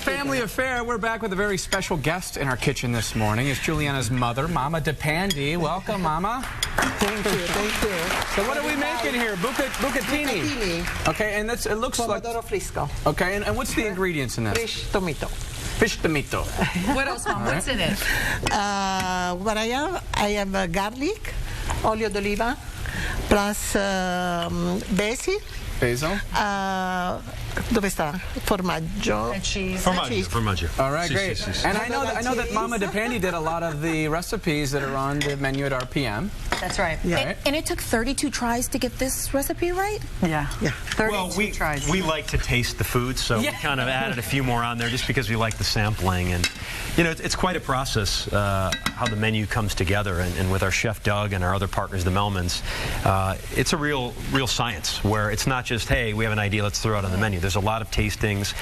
family affair. We're back with a very special guest in our kitchen this morning. It's Giuliana's mother, Mama DePandi. Welcome, Mama. Thank you, thank you. So what are we making here? Bucatini. Bucatini. Okay, and it looks Pomodoro like... fresco. Okay, and what's the ingredients in this? Fresh tomato. Fish tomato. What else, Mom? What's in it? What I have garlic, olio d'oliva, plus basil. Basil. Dove sta? Formaggio. And cheese. Formaggio. All right, great. And I know that Mama DePandi did a lot of the recipes that are on the menu at RPM. That's right. Yeah. And it took 32 tries to get this recipe right? Yeah. Yeah. 32 tries. We like to taste the food, so we kind of added a few more on there just because we like the sampling. And, you know, it's quite a process how the menu comes together. And with our chef Doug and our other partners, the Melmans, it's a real science where it's not just, hey, we have an idea, let's throw it on the menu. There's a lot of tastings.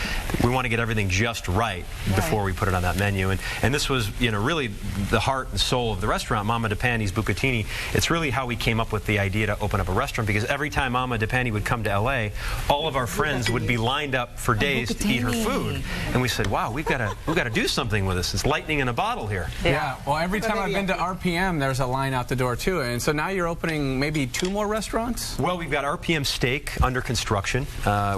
We want to get everything just right before we put it on that menu. And this was, you know, really the heart and soul of the restaurant, Mama DePandi's Bucatini. It's really how we came up with the idea to open up a restaurant, because every time Mama DePandi would come to LA, all of our friends would be lined up for days to eat her food. And we said, wow, we've got to do something with this. It's lightning in a bottle here. Yeah. Well, every time I've been to RPM, there's a line out the door too. And so now you're opening maybe 2 more restaurants? Well, we've got RPM Steak under construction,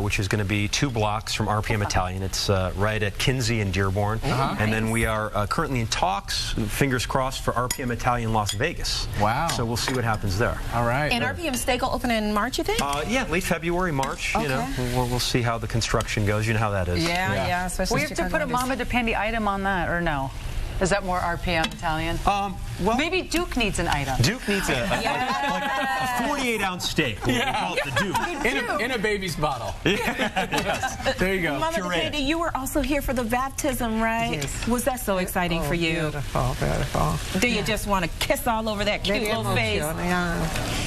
which is going to be 2 blocks from RPM Italian. It's right at Kinsey and Dearborn. And then we are currently in talks, fingers crossed, for RPM Italian Las Vegas. Wow. So we'll see what happens there. All right. And RPM Steak will open in March, you think? Yeah, late February, March. You know, we'll see how the construction goes. You know how that is. Yeah. Especially We have to put a Mama DePandi item on that, or no? Is that more RPM Italian? Well, maybe Duke needs an item. Duke needs like a 48-ounce steak. We call it the Duke. In a baby's bottle. Yes. There you go. Mama DePandi, you were also here for the baptism, right? Yes. Was that so exciting for you? Beautiful, beautiful. Do you just want to kiss all over that cute little face?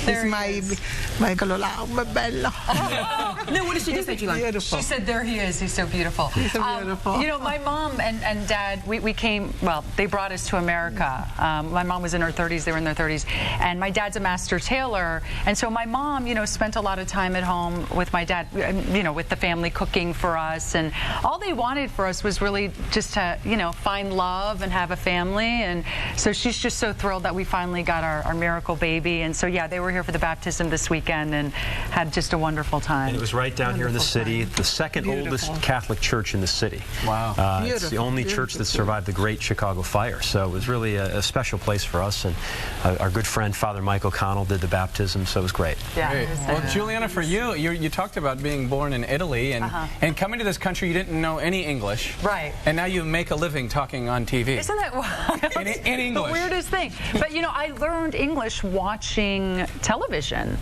It's my colorao, bello. No, what did she just say, Giuliana? Beautiful. She said, there he is. He's so beautiful. He's so beautiful. You know, my mom and Dad, we came, well, they brought us to America. My mom was in her 30s. They were in their 30s. And my dad's a master tailor. And so my mom, you know, spent a lot of time at home with my dad, you know, with the family cooking for us. And all they wanted for us was really just to, you know, find love and have a family. And so she's just so thrilled that we finally got our miracle baby. And so, yeah, they were here for the baptism this weekend and had just a wonderful time. And it was right down here in the city, the second oldest Catholic church in the city. Wow. It's the only church that survived the Great Chicago Fire. So it was really a special place for us. And our good friend, Father Mike O'Connell, did the baptism, so it was great. Yeah. Great. Well, Giuliana, for you talked about being born in Italy and coming to this country, you didn't know any English. Right. And now you make a living talking on TV. Isn't that wild? In English. The weirdest thing. But, you know, I learned English watching television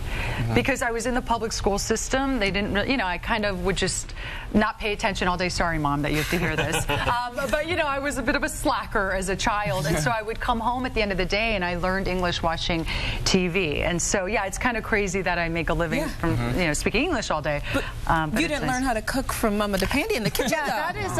because I was in the public school system. They didn't really, you know, I kind of would just not pay attention all day. Sorry, Mom, that you have to hear this. But, you know, I was a bit of a slacker as a child. And so I would come home at the end of the day and I learned English watching TV. And so, yeah, it's kind of crazy that I make a living from, you know, speaking English all day. But you didn't learn how to cook from Mama DePandi in the kitchen, yeah, that is,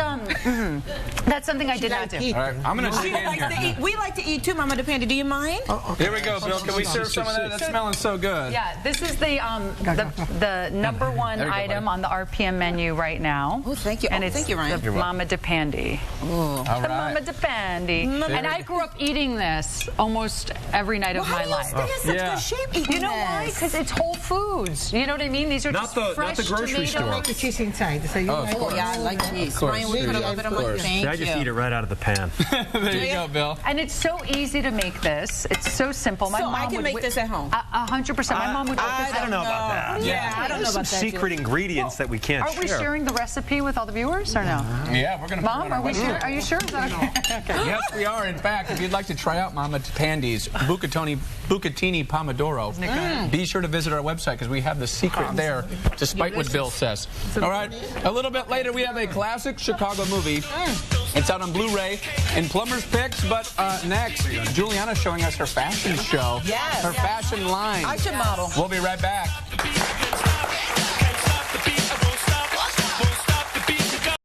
that's something I did not do. All right, I'm going to dig in here. We like to eat too, Mama DePandi. Do you mind? Here we go, Bill. Can we serve some of that? That's smelling so good. Yeah, this is the #1 item on the RPM menu right now. Oh, thank you. And it's thank you, Ryan. the Mama DePandi. Oh. All The right. Mama DePandi. And I grew up eating this almost every night of my life. How do you stay in such good shape eating You know why? Because it's Whole Foods. You know what I mean? These are Not just the fresh grocery store. tomatoes. The cheese inside. So you like Oh, yeah, I like cheese. Ryan, we put a little bit of my thank I just eat it right out of the pan. There you go, Bill. And it's so easy to make this. It's so simple. My So mom I can would make this at home? 100%. My mom would whip this I don't know about that. Yeah, I don't know Some about that. secret ingredients that we can't Are we sharing the recipe with all the viewers or no? Yeah, we're going to put it Mom, on our are we website. sure? Are you sure? Is that okay? Yes, we are. In fact, if you'd like to try out Mama DePandi's Bucatini Pomodoro, be sure to visit our website because we have the secret there, despite what Bill says. All right, a little bit later we have a classic Chicago movie. It's out on Blu-ray and Plumber's Picks, but next, Giuliana's showing us her fashion show, her fashion line. I should model. We'll be right back.